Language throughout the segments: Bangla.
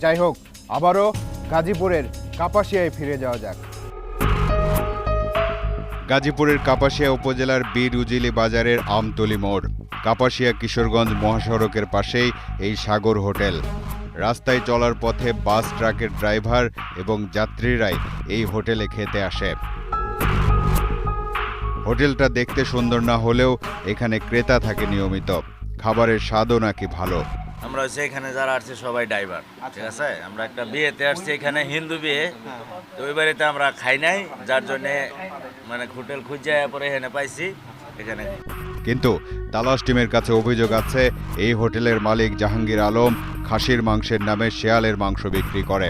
যাই হোক, আবারও গাজীপুরের কাপাসিয়ায় ফিরে যাওয়া যাক। গাজীপুরের কাপাসিয়া উপজেলার বীর উজিলি বাজারের আমতলী মোড়, কাপাসিয়া কিশোরগঞ্জ মহাসড়কের পাশেই এই সাগর হোটেল। রাস্তায় চলার পথে বাস ট্রাকের ড্রাইভার এবং যাত্রীরাই এই হোটেলে খেতে আসে। হোটেলটা দেখতে সুন্দর না হলেও এখানে ক্রেতা থাকে নিয়মিত। খাবারের স্বাদও নাকি ভালো। আমরা হচ্ছে এখানে যারা আসছে সবাই ড্রাইভার, ঠিক আছে। আমরা একটা বিয়েতে আসছি, এখানে হিন্দু বিয়ে, তো ওই বাড়িতে আমরা খাই নাই, যার জন্যে মানে হোটেল খুঁজে পরে এখানে পাইছি এখানে। কিন্তু তালাশ টিমের কাছে অভিযোগ আছে, এই হোটেলের মালিক জাহাঙ্গীর আলম খাসির মাংসের নামে শেয়ালের মাংস বিক্রি করে।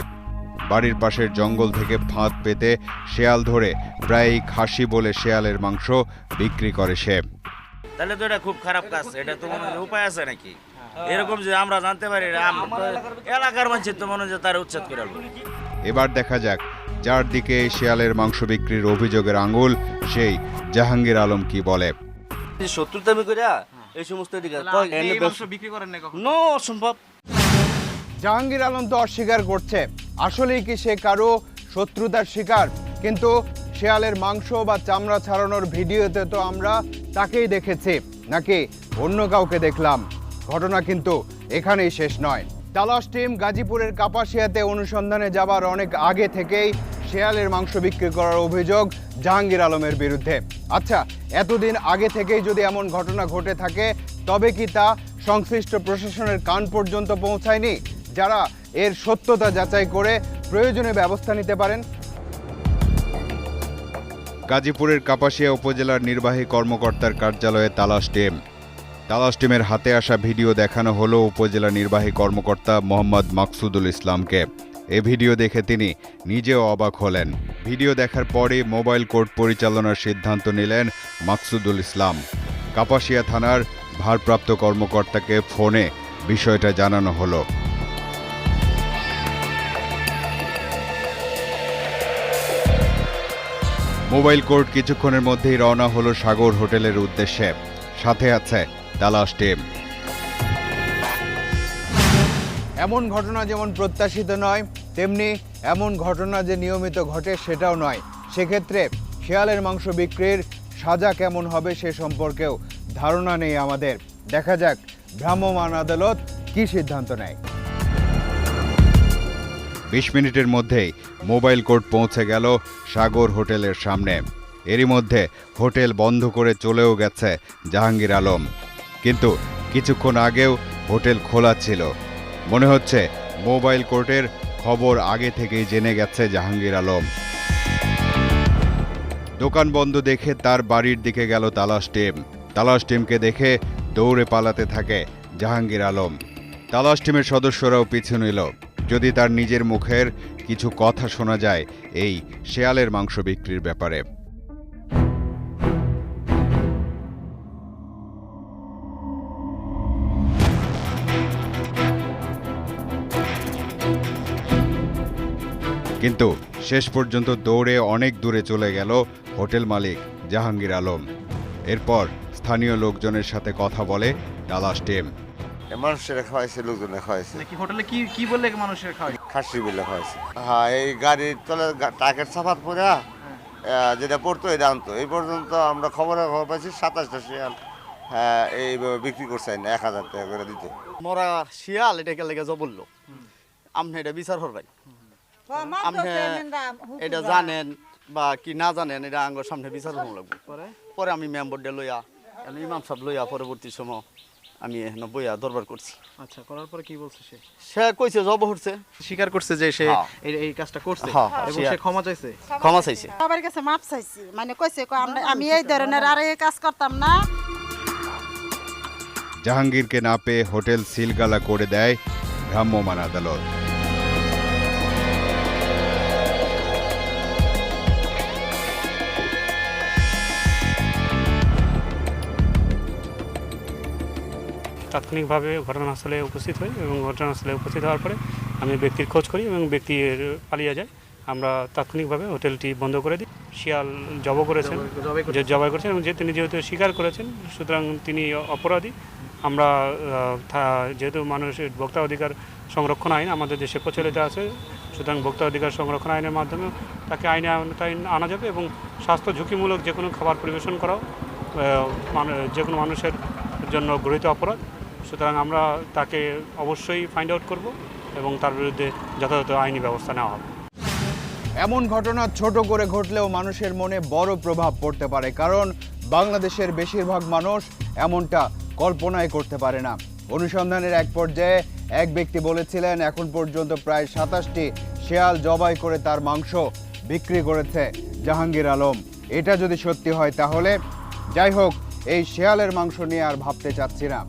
বাড়ির পাশের জঙ্গল থেকে ফাঁদ পেতে শেয়াল ধরে প্রায়ই খাসি বলে শেয়ালের মাংস বিক্রি করে সে। তাহলে তো এটা খুব খারাপ কাজ, এটা তো মনে হয় উপায় আছে নাকি? এরকম যে আমরা জানতে পারি, এলাকার মানুষের তো মনে হয় তার উচ্ছেদ করে আনবো। এবার দেখা যাক যার দিকে এই শেয়ালের মাংস বিক্রির অভিযোগের আঙুল, সেই জাহাঙ্গীর আলম কি বলে। শত্রুতামি করে এই সমস্ত বিক্রি করেন না কখনো? নো, অসম্ভব। জাহাঙ্গীর আলম তো অস্বীকার করছে, আসলেই কি সে কারো শত্রুতার শিকার? কিন্তু শেয়ালের মাংস বা চামড়া ছাড়ানোর ভিডিওতে তো আমরা তাকেই দেখেছি, নাকি অন্য কাউকে দেখলাম? ঘটনা কিন্তু এখানেই শেষ নয়। তালাশ টিম গাজীপুরের কাপাসিয়াতে অনুসন্ধানে যাবার অনেক আগে থেকেই শেয়ালের মাংস বিক্রি করার অভিযোগ জাহাঙ্গীর আলমের বিরুদ্ধে। আচ্ছা, এতদিন আগে থেকেই যদি এমন ঘটনা ঘটে থাকে, তবে কি তা সংশ্লিষ্ট প্রশাসনের কান পর্যন্ত পৌঁছায়নি, যারা এর সত্যতা যাচাই করে প্রয়োজনীয় ব্যবস্থা নিতে পারেন? গাজীপুরের কাপাসিয়া উপজেলার নির্বাহী কর্মকর্তার কার্যালয়ে তালাশ টিম। তালাশ টিমের হাতে আসা ভিডিও দেখানো হলো উপজেলা নির্বাহী কর্মকর্তা মোহাম্মদ মাকসুদুল ইসলামকে। এ ভিডিও দেখে তিনি নিজেও অবাক হলেন। ভিডিও দেখার পরই মোবাইল কোর্ট পরিচালনার সিদ্ধান্ত নিলেন মাকসুদুল ইসলাম। কাপাসিয়া থানার ভারপ্রাপ্ত কর্মকর্তাকে ফোনে বিষয়টা জানানো হলো। মোবাইল কোর্ট কিছুক্ষণের মধ্যেই রওনা হলো সাগর হোটেলের উদ্দেশ্যে। সাথে আছে তালাশ টিম। এমন ঘটনা যেমন প্রত্যাশিত নয়, তেমনি এমন ঘটনা যে নিয়মিত ঘটে সেটাও নয়। সেক্ষেত্রে শেয়ালের মাংস বিক্রির সাজা কেমন হবে সে সম্পর্কেও ধারণা নেই আমাদের। দেখা যাক ভ্রাম্যমাণ আদালত কি সিদ্ধান্ত নেয়। 20 মিনিটের মধ্যেই মোবাইল কোর্ট পৌঁছে গেল সাগর হোটেলের সামনে। এরই মধ্যে হোটেল বন্ধ করে চলেও গেছে জাহাঙ্গীর আলম। কিন্তু কিছুক্ষণ আগেও হোটেল খোলা ছিল। মনে হচ্ছে মোবাইল কোর্টের খবর আগে থেকেই জেনে গেছে জাহাঙ্গীর আলম। দোকান বন্ধ দেখে তার বাড়ির দিকে গেল তালাশ টিম। তালাশ টিমকে দেখে দৌড়ে পালাতে থাকে জাহাঙ্গীর আলম। তালাশ টিমের সদস্যরাও পিছু নিল, যদি তার নিজের মুখের কিছু কথা শোনা যায় এই শেয়ালের মাংস বিক্রির ব্যাপারে। কিন্তু শেষ পর্যন্ত দৌড়ে অনেক দূরে চলে গেল হোটেল মালিক জাহাঙ্গীর আলম। এরপর স্থানীয় লোকজনের সাথে কথা বলে তালাশ টিম। মানুষের খাওয়াইছে, লোকজনে খাওয়াইছে। কি হোটেলে কি বললে মানুষের খাওয়াই? খাসি বিলে খাওয়াইছে। হ্যাঁ, এই গাড়ির তলে টাকের সাফাত পরে যেটা পড়তো এটা আনতো। এই পর্যন্ত আমরা খবর পাইছি 27টা শিয়াল এইভাবে বিক্রি করছে না, 1000 টাকা করে দিতে। মরা শিয়াল এটাকে লেগে বললো আপনি এটা বিচার করবেন, আপনি এটা জানেন বা কি না জানেন, এটা আঙ্গর সামনে বিচার করবো লাগবে। পরে আমি মেম্বারটা লইয়া ইমাম সাহেব লইয়া পরবর্তী সময় আমি এখানে বইয়া দরবার করছি। আচ্ছা, করার পরে কি বলছে সে? সে কইছে জব হচ্ছে, স্বীকার করছে যে সে এই কাজটা করছে এবং সে ক্ষমা চাইছে। ক্ষমা চাইছে, সবার কাছে মাপ চাইছি, মানে কইছে আমি এই ধরনের আর এই কাজ করতাম না। জাহাঙ্গীরকে না পেয়ে হোটেল সিলগালা করে দেয় ভ্রাম্যমাণ আদালত। তাৎক্ষণিকভাবে ঘটনাস্থলে উপস্থিত হই এবং ঘটনাস্থলে উপস্থিত হওয়ার পরে আমি ব্যক্তির খোঁজ করি এবং ব্যক্তি পালিয়ে যায়। আমরা তাৎক্ষণিকভাবে হোটেলটি বন্ধ করে দিই। শিয়াল জবাই করেছেন এবং তিনি যেহেতু স্বীকার করেছেন, সুতরাং তিনি অপরাধী। আমরা যেহেতু মানুষের ভোক্তা অধিকার সংরক্ষণ আইন আমাদের দেশে প্রচলিত আছে, সুতরাং ভোক্তা অধিকার সংরক্ষণ আইনের মাধ্যমে তাকে আইনে আনা যাবে এবং স্বাস্থ্য ঝুঁকিমূলক যে কোনো খাবার পরিবেশন করাও যে কোনো মানুষের জন্য গৃহীত অপরাধ। সুতরাং আমরা তাকে অবশ্যই ফাইন্ড আউট করব এবং তার বিরুদ্ধে যথাযথ আইনি ব্যবস্থা নেওয়া হবে। এমন ঘটনা ছোট করে ঘটলেও মানুষের মনে বড় প্রভাব পড়তে পারে, কারণ বাংলাদেশের বেশিরভাগ মানুষ এমনটা কল্পনাই করতে পারে না। অনুসন্ধানের এক পর্যায়ে এক ব্যক্তি বলেছিলেন এখন পর্যন্ত প্রায় 27টি শেয়াল জবাই করে তার মাংস বিক্রি করেছে জাহাঙ্গীর আলম। এটা যদি সত্যি হয় তাহলে যাই হোক, এই শেয়ালের মাংস নিয়ে আর ভাবতে চাচ্ছি না।